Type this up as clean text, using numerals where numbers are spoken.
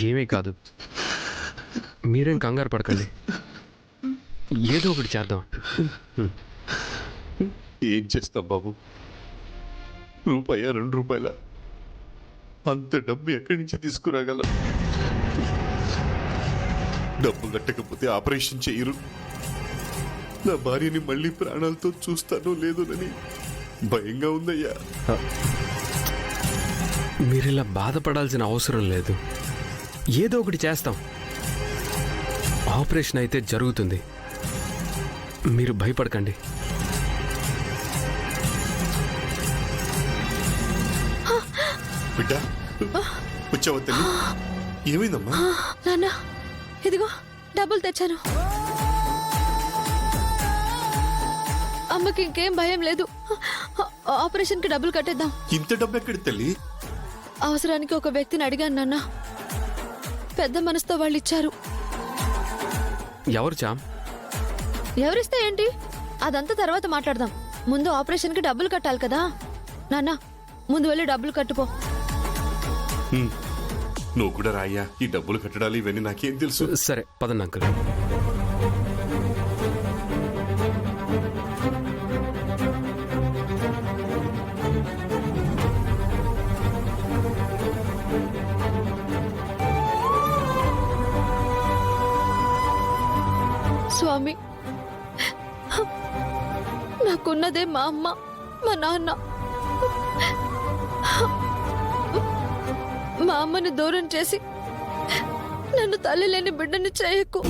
ఏమీ కాదు, మీరేం కంగారు పడకండి, ఏదో ఒకటి చేద్దాం. ఏం చేస్తాం బాబు? రూపాయ 2 రూపాయల అంత డబ్బు ఎక్కడి నుంచి తీసుకురాగలం? డబ్బు కట్టకపోతే ఆపరేషన్ చేయరు. నా భార్యని మళ్ళీ ప్రాణాలతో చూస్తానో లేదోనని భయంగా ఉందయ్యా. మీరిలా బాధపడాల్సిన అవసరం లేదు, ఏదో ఒకటి చేస్తాం. ఆపరేషన్ అయితే జరుగుతుంది, మీరు భయపడకండి. బిడ్డ వచ్చావా తల్లి? ఏమైందమ్మా? నాన్న ఇదిగో డబ్బులు తెచ్చాను. అమ్మకి ఇంకేం భయం లేదు. ఆపరేషన్ కి డబ్బులు కట్టేద్దాం. ఇంత డబ్బు ఎక్కడి తల్లి? అవసరానికి ఒక వ్యక్తిని అడిగాను నాన్న, పెద్ద మనసుతో వాళ్ళు ఇచ్చారు. ఎవరు చామ్? ఎవరిస్తే ఏంటి, అదంతా తర్వాత మాట్లాడదాం. ముందు ఆపరేషన్ కి డబ్బులు కట్టాలి కదా. నాన్న ముందు వెళ్ళి డబ్బులు కట్టుపో. నువ్వు కూడా రాయ్యా, ఈ డబ్బులు కట్టడాలి ఇవన్నీ నాకేం తెలుసు. సరే పదండి అంకుల్. స్వామి, నాకున్నదే మా అమ్మ మా నాన్న. మా అమ్మని దూరం చేసి నన్ను తల్లి లేని బిడ్డని చేయకు.